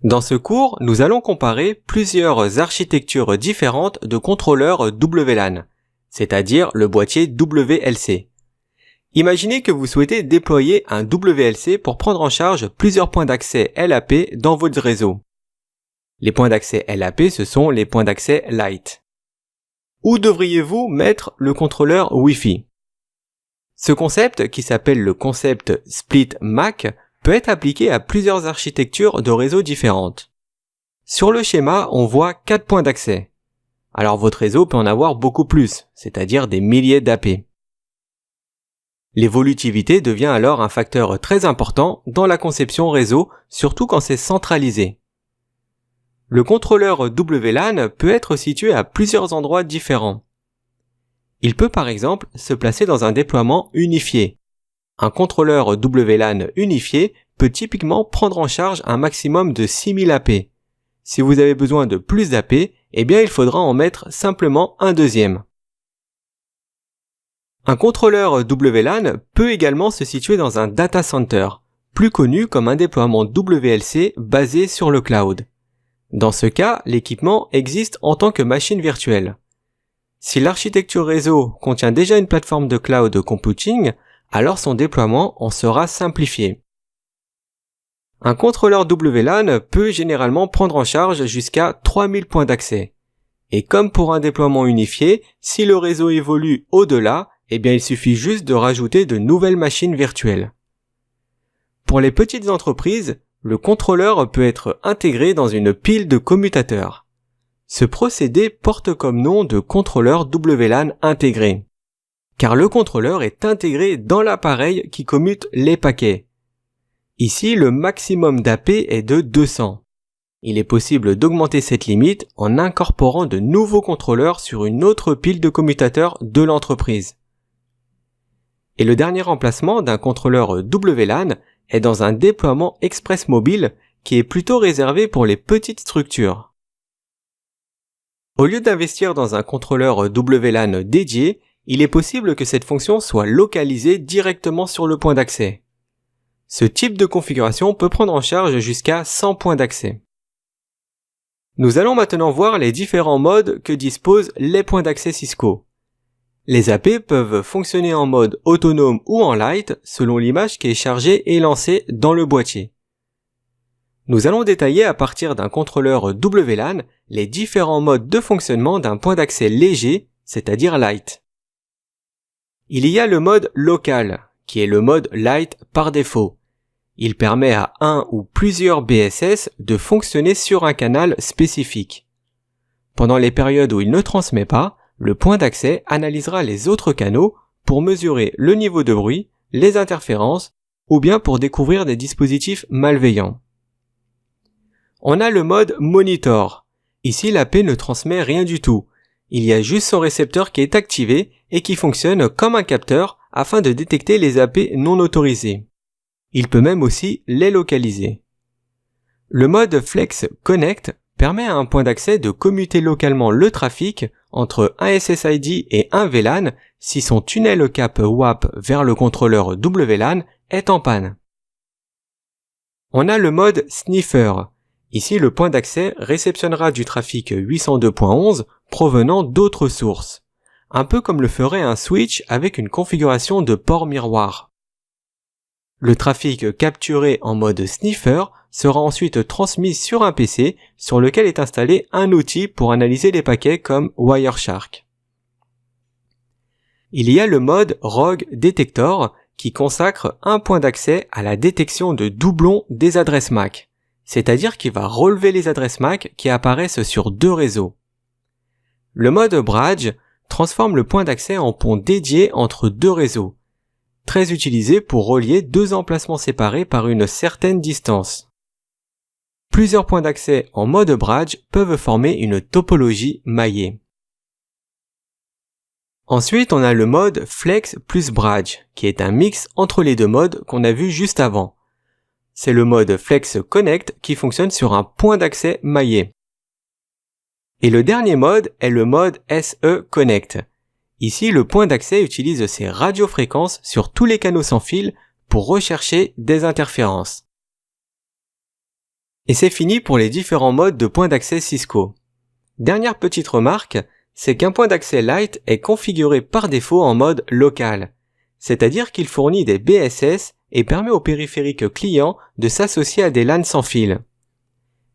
Dans ce cours, nous allons comparer plusieurs architectures différentes de contrôleurs WLAN, c'est-à-dire le boîtier WLC. Imaginez que vous souhaitez déployer un WLC pour prendre en charge plusieurs points d'accès LAP dans votre réseau. Les points d'accès LAP, ce sont les points d'accès Light. Où devriez-vous mettre le contrôleur Wi-Fi? Ce concept, qui s'appelle le concept Split MAC, peut être appliqué à plusieurs architectures de réseaux différentes. Sur le schéma, on voit 4 points d'accès. Alors votre réseau peut en avoir beaucoup plus, c'est-à-dire des milliers d'AP. L'évolutivité devient alors un facteur très important dans la conception réseau, surtout quand c'est centralisé. Le contrôleur WLAN peut être situé à plusieurs endroits différents. Il peut par exemple se placer dans un déploiement unifié. Un contrôleur WLAN unifié peut typiquement prendre en charge un maximum de 6000 AP. Si vous avez besoin de plus d'AP, eh bien il faudra en mettre simplement un deuxième. Un contrôleur WLAN peut également se situer dans un data center, plus connu comme un déploiement WLC basé sur le cloud. Dans ce cas, l'équipement existe en tant que machine virtuelle. Si l'architecture réseau contient déjà une plateforme de cloud computing, alors son déploiement en sera simplifié. Un contrôleur WLAN peut généralement prendre en charge jusqu'à 3000 points d'accès. Et comme pour un déploiement unifié, si le réseau évolue au-delà, eh bien il suffit juste de rajouter de nouvelles machines virtuelles. Pour les petites entreprises, le contrôleur peut être intégré dans une pile de commutateurs. Ce procédé porte comme nom de contrôleur WLAN intégré, car le contrôleur est intégré dans l'appareil qui commute les paquets. Ici, le maximum d'AP est de 200. Il est possible d'augmenter cette limite en incorporant de nouveaux contrôleurs sur une autre pile de commutateurs de l'entreprise. Et le dernier emplacement d'un contrôleur WLAN est dans un déploiement express mobile qui est plutôt réservé pour les petites structures. Au lieu d'investir dans un contrôleur WLAN dédié, il est possible que cette fonction soit localisée directement sur le point d'accès. Ce type de configuration peut prendre en charge jusqu'à 100 points d'accès. Nous allons maintenant voir les différents modes que disposent les points d'accès Cisco. Les AP peuvent fonctionner en mode autonome ou en light selon l'image qui est chargée et lancée dans le boîtier. Nous allons détailler à partir d'un contrôleur WLAN les différents modes de fonctionnement d'un point d'accès léger, c'est-à-dire light. Il y a le mode local, qui est le mode light par défaut. Il permet à un ou plusieurs BSS de fonctionner sur un canal spécifique. Pendant les périodes où il ne transmet pas, le point d'accès analysera les autres canaux pour mesurer le niveau de bruit, les interférences, ou bien pour découvrir des dispositifs malveillants. On a le mode monitor. Ici, l'AP ne transmet rien du tout. Il y a juste son récepteur qui est activé et qui fonctionne comme un capteur afin de détecter les AP non autorisés. Il peut même aussi les localiser. Le mode Flex Connect permet à un point d'accès de commuter localement le trafic entre un SSID et un VLAN si son tunnel cap WAP vers le contrôleur WLAN est en panne. On a le mode Sniffer. Ici, le point d'accès réceptionnera du trafic 802.11 provenant d'autres sources, un peu comme le ferait un switch avec une configuration de port miroir. Le trafic capturé en mode sniffer sera ensuite transmis sur un PC sur lequel est installé un outil pour analyser les paquets comme Wireshark. Il y a le mode Rogue Detector qui consacre un point d'accès à la détection de doublons des adresses MAC, c'est-à-dire qu'il va relever les adresses MAC qui apparaissent sur deux réseaux. Le mode Bridge transforme le point d'accès en pont dédié entre deux réseaux, très utilisé pour relier deux emplacements séparés par une certaine distance. Plusieurs points d'accès en mode bridge peuvent former une topologie maillée. Ensuite, on a le mode Flex plus Bridge, qui est un mix entre les deux modes qu'on a vu juste avant. C'est le mode Flex Connect qui fonctionne sur un point d'accès maillé. Et le dernier mode est le mode SE Connect. Ici, le point d'accès utilise ses radiofréquences sur tous les canaux sans fil pour rechercher des interférences. Et c'est fini pour les différents modes de point d'accès Cisco. Dernière petite remarque, c'est qu'un point d'accès Lite est configuré par défaut en mode local, c'est-à-dire qu'il fournit des BSS et permet au périphérique client de s'associer à des LAN sans fil.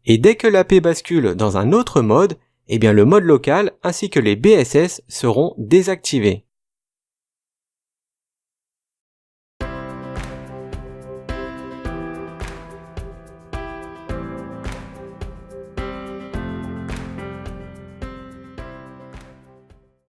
Et dès que l'AP bascule dans un autre mode, eh bien le mode local ainsi que les BSS seront désactivés.